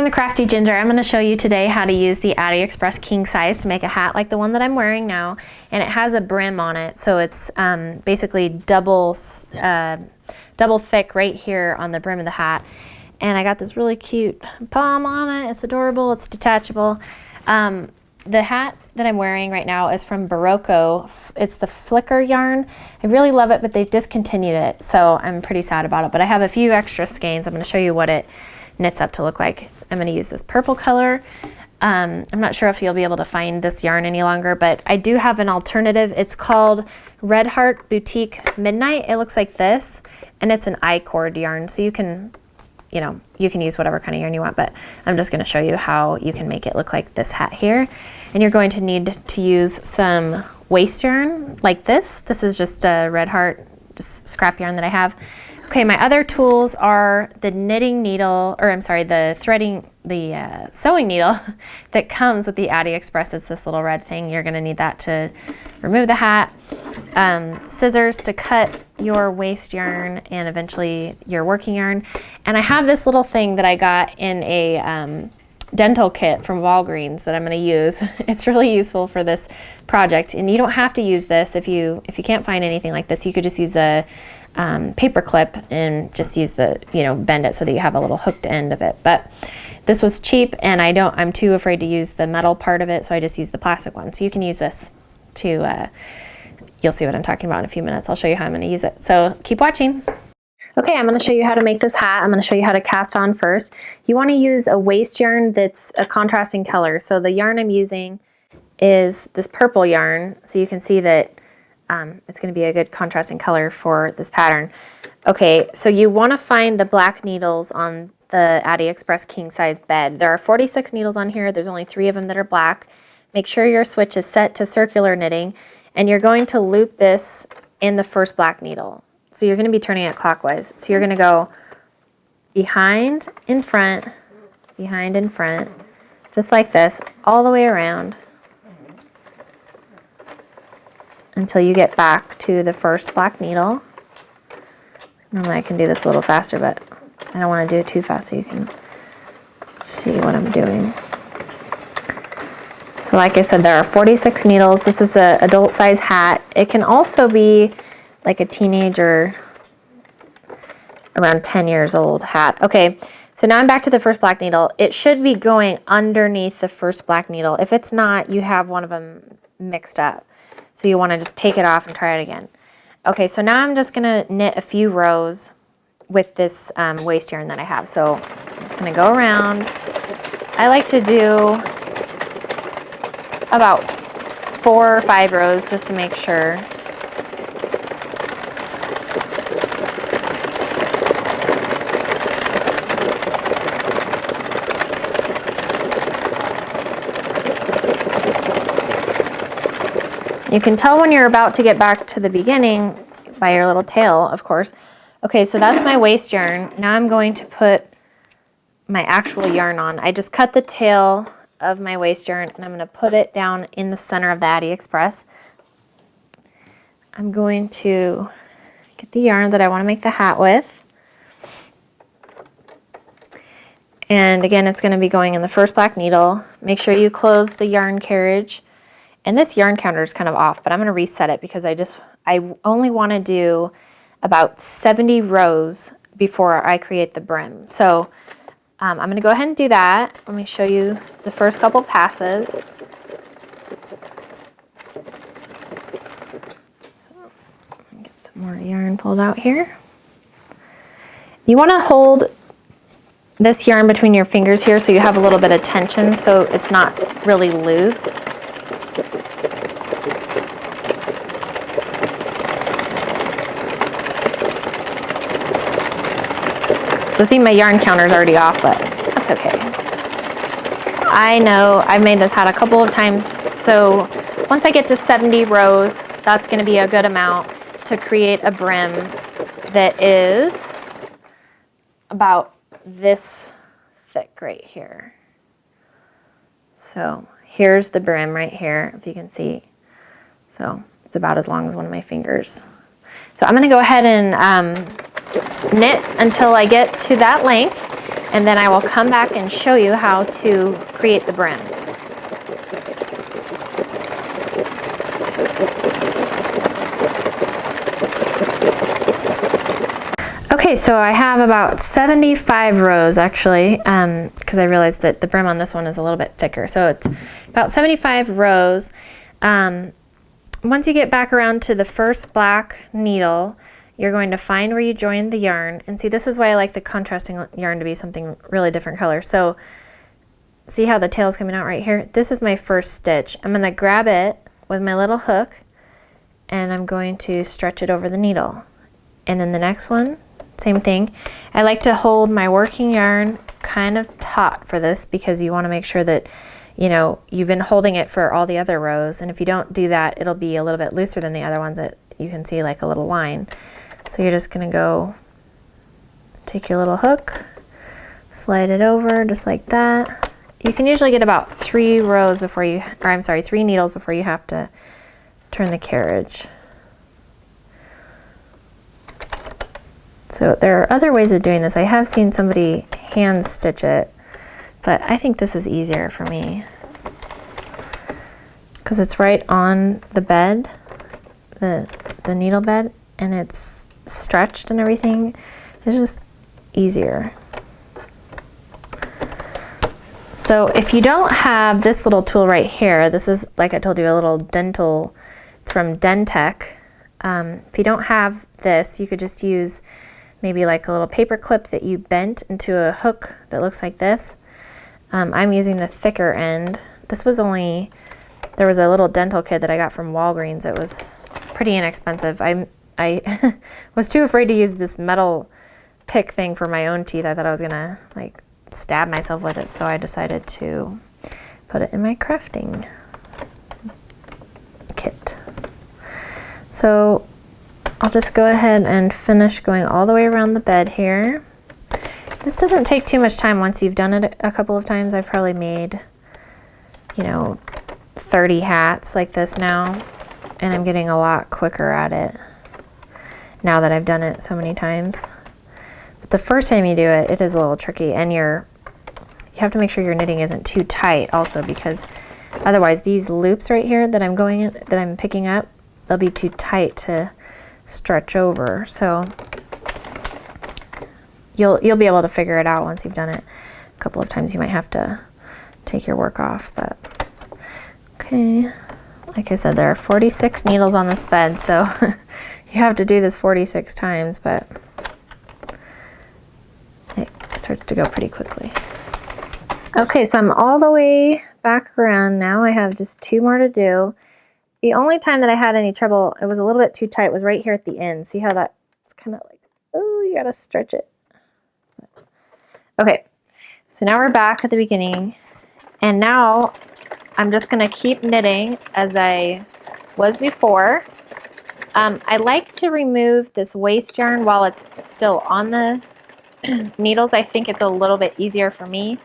the Crafty Ginger. I'm going to show you today how to use the AliExpress king size to make a hat like the one that I'm wearing now, and it has a brim on it, so it's basically double thick right here on the brim of the hat. And I got this really cute palm on it. It's adorable. It's detachable. The hat that I'm wearing right now is from Boho-Chic. It's the flicker yarn. I really love it, but they've discontinued it, so I'm pretty sad about it. But I have a few extra skeins. I'm going to show you what it knits up to look like. I'm going to use this purple color. I'm not sure if you'll be able to find this yarn any longer, but I do have an alternative. It's called Red Heart Boutique Midnight. It looks like this, and it's an I-cord yarn, so you can use whatever kind of yarn you want, but I'm just going to show you how you can make it look like this hat here. And you're going to need to use some waste yarn like this. This is just a Red Heart, just scrap yarn that I have. Okay, my other tools are the knitting needle, or I'm sorry, the sewing needle that comes with the AliExpress. It's this little red thing. You're gonna need that to remove the hat. Scissors to cut your waste yarn and eventually your working yarn. And I have this little thing that I got in a dental kit from Walgreens that I'm gonna use. It's really useful for this project. And you don't have to use this if you can't find anything like this. You could just use a paper clip and just use the, bend it so that you have a little hooked end of it. But this was cheap, and I'm too afraid to use the metal part of it, so I just use the plastic one. So you can use this to, you'll see what I'm talking about in a few minutes. I'll show you how I'm going to use it. So keep watching. Okay, I'm going to show you how to make this hat. I'm going to show you how to cast on first. You want to use a waste yarn that's a contrasting color. So the yarn I'm using is this purple yarn, so you can see that it's going to be a good contrasting color for this pattern. Okay, so you want to find the black needles on the AliExpress king size bed. There are 46 needles on here. There's only 3 of them that are black. Make sure your switch is set to circular knitting, and you're going to loop this in the first black needle. So you're going to be turning it clockwise. So you're going to go behind, in front, just like this, all the way around, until you get back to the first black needle. Normally I can do this a little faster, but I don't want to do it too fast so you can see what I'm doing. So like I said, there are 46 needles. This is an adult size hat. It can also be like a teenager, around 10 years old hat. Okay, so now I'm back to the first black needle. It should be going underneath the first black needle. If it's not, you have one of them mixed up. So you want to just take it off and try it again. Okay, so now I'm just going to knit a few rows with this waste yarn that I have. So I'm just going to go around. I like to do about 4 or 5 rows just to make sure. You can tell when you're about to get back to the beginning by your little tail, of course. Okay, so that's my waste yarn. Now I'm going to put my actual yarn on. I just cut the tail of my waste yarn, and I'm going to put it down in the center of the AliExpress. I'm going to get the yarn that I want to make the hat with. And again, it's going to be going in the first black needle. Make sure you close the yarn carriage. And this yarn counter is kind of off, but I'm going to reset it because I only want to do about 70 rows before I create the brim. So I'm going to go ahead and do that. Let me show you the first couple passes. So get some more yarn pulled out here. You want to hold this yarn between your fingers here so you have a little bit of tension so it's not really loose. So see, my yarn counter is already off, but that's okay. I know I've made this hat a couple of times, so once I get to 70 rows, that's going to be a good amount to create a brim that is about this thick right here. So here's the brim right here, if you can see. So it's about as long as one of my fingers. So I'm going to go ahead and knit until I get to that length. and then I will come back and show you how to create the brim. Okay, so I have about 75 rows actually, because I realized that the brim on this one is a little bit thicker. So it's about 75 rows. Once you get back around to the first black needle, you're going to find where you joined the yarn. And see, this is why I like the contrasting yarn to be something really different color. So see how the tail is coming out right here? This is my first stitch. I'm going to grab it with my little hook and I'm going to stretch it over the needle. And then the next one, same thing. I like to hold my working yarn kind of taut for this because you want to make sure that, you know, you've been holding it for all the other rows. And if you don't do that, it'll be a little bit looser than the other ones that you can see like a little line. So you're just going to go take your little hook, slide it over just like that. You can usually get about 3 rows before you, or I'm sorry, 3 needles before you have to turn the carriage. So there are other ways of doing this. I have seen somebody hand stitch it, but I think this is easier for me because it's right on the bed, the needle bed, and it's stretched and everything. It's just easier. So if you don't have this little tool right here, this is, like I told you, a little dental, it's from Dentech. If you don't have this, you could just use maybe like a little paper clip that you bent into a hook that looks like this. I'm using the thicker end. This was only, there was a little dental kit that I got from Walgreens. It was pretty inexpensive. I was too afraid to use this metal pick thing for my own teeth. I thought I was gonna like stab myself with it, so I decided to put it in my crafting kit. So I'll just go ahead and finish going all the way around the bed here. This doesn't take too much time once you've done it a couple of times. I've probably made, you know, 30 hats like this now, and I'm getting a lot quicker at it now that I've done it so many times. But the first time you do it, it is a little tricky, and you have to make sure your knitting isn't too tight also, because otherwise these loops right here that I'm picking up, they'll be too tight to stretch over. So you'll be able to figure it out once you've done it a couple of times. You might have to take your work off, but okay. Like I said, there are 46 needles on this bed, so you have to do this 46 times, but it starts to go pretty quickly. Okay, so I'm all the way back around now. I have just 2 more to do. The only time that I had any trouble, it was a little bit too tight, was right here at the end. See how it's kind of like, oh, you gotta stretch it. Okay, so now we're back at the beginning, and now I'm just gonna keep knitting as I was before. I like to remove this waste yarn while it's still on the needles. I think it's a little bit easier for me,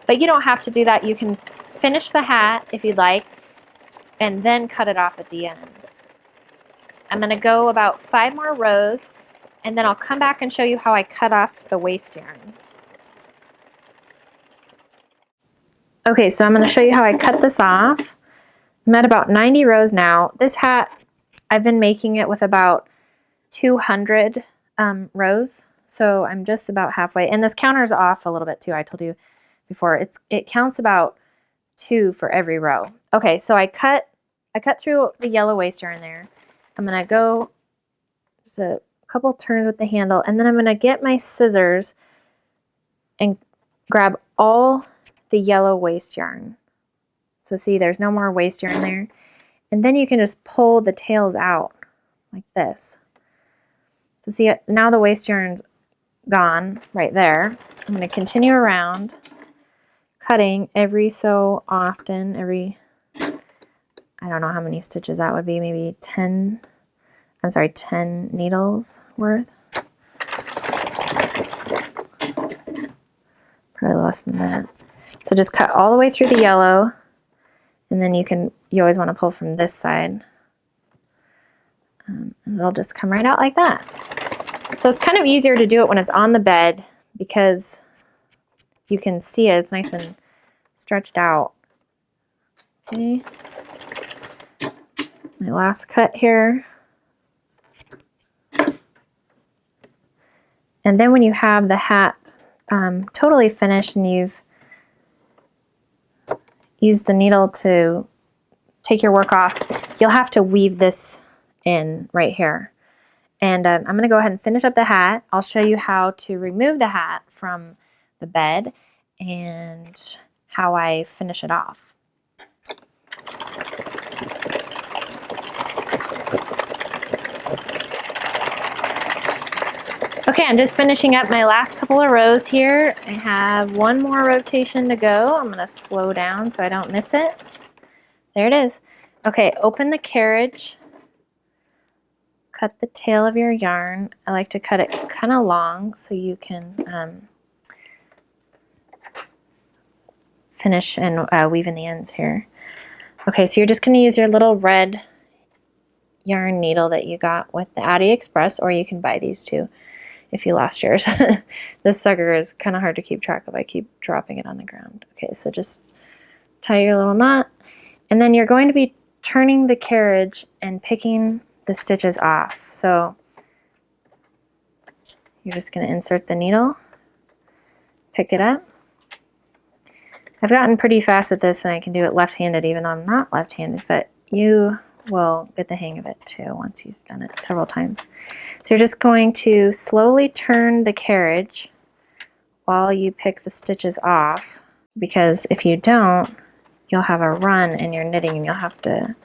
but you don't have to do that. You can finish the hat if you'd like, and then cut it off at the end. I'm going to go about 5 more rows, and then I'll come back and show you how I cut off the waste yarn. Okay, so I'm going to show you how I cut this off. I'm at about 90 rows now. This hat, I've been making it with about 200 rows, so I'm just about halfway. And this counter's off a little bit too. I told you before, it counts about 2 for every row. Okay, so I cut through the yellow waste yarn there. I'm gonna go just a couple turns with the handle, and then I'm gonna get my scissors and grab all the yellow waste yarn. So see, there's no more waste yarn there. And then you can just pull the tails out like this. So see, now the waste yarn's gone right there. I'm gonna continue around, cutting every so often, I don't know how many stitches that would be, maybe 10 needles worth. Probably less than that. So just cut all the way through the yellow, and then you always want to pull from this side. And it'll just come right out like that. So it's kind of easier to do it when it's on the bed, because you can see it. It's nice and stretched out. Okay. My last cut here. And then when you have the hat totally finished and you've used the needle to take your work off, you'll have to weave this in right here. And I'm going to go ahead and finish up the hat. I'll show you how to remove the hat from the bed and how I finish it off. Okay, I'm just finishing up my last couple of rows here. I have one more rotation to go. I'm going to slow down so I don't miss it. There it is. Okay, open the carriage. Cut the tail of your yarn. I like to cut it kind of long so you can finish and weave in the ends here. Okay, so you're just going to use your little red yarn needle that you got with the Addi Express, or you can buy these too if you lost yours. This sucker is kind of hard to keep track of. I keep dropping it on the ground. Okay, so just tie your little knot, and then you're going to be turning the carriage and picking the stitches off. So you're just going to insert the needle, pick it up. I've gotten pretty fast at this and I can do it left-handed even though I'm not left-handed, but you will get the hang of it too once you've done it several times. So you're just going to slowly turn the carriage while you pick the stitches off, because if you don't, you'll have a run in your knitting and you'll have to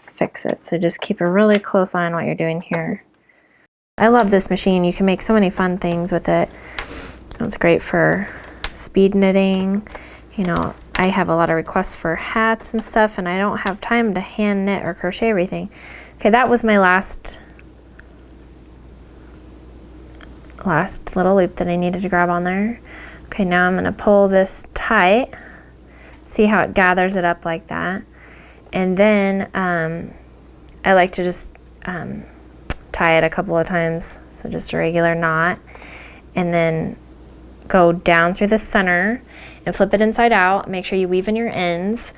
fix it. So just keep a really close eye on what you're doing here. I love this machine. You can make so many fun things with it. It's great for speed knitting. You know, I have a lot of requests for hats and stuff, and I don't have time to hand knit or crochet everything. Okay, that was my last little loop that I needed to grab on there. Okay, now I'm going to pull this tight. See how it gathers it up like that. And then I like to just tie it a couple of times, so just a regular knot, and then go down through the center and flip it inside out. Make sure you weave in your ends,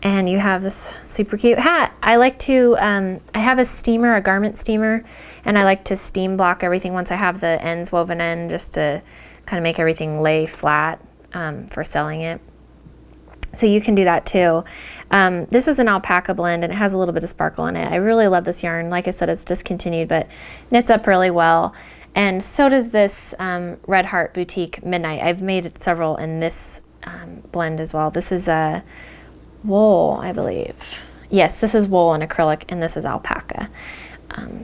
and you have this super cute hat. I like to, I have a steamer, a garment steamer, and I like to steam block everything once I have the ends woven in, just to kind of make everything lay flat for selling it. So you can do that too. This is an alpaca blend and it has a little bit of sparkle in it. I really love this yarn. Like I said, it's discontinued, but knits up really well. And so does this Red Heart Boutique Midnight. I've made several in this blend as well. This is a wool, I believe. Yes, this is wool and acrylic, and this is alpaca.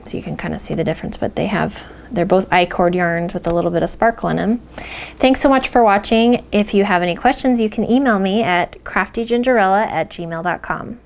So you can kind of see the difference, but they're both I-cord yarns with a little bit of sparkle in them. Thanks so much for watching. If you have any questions, you can email me at craftygingerella@gmail.com.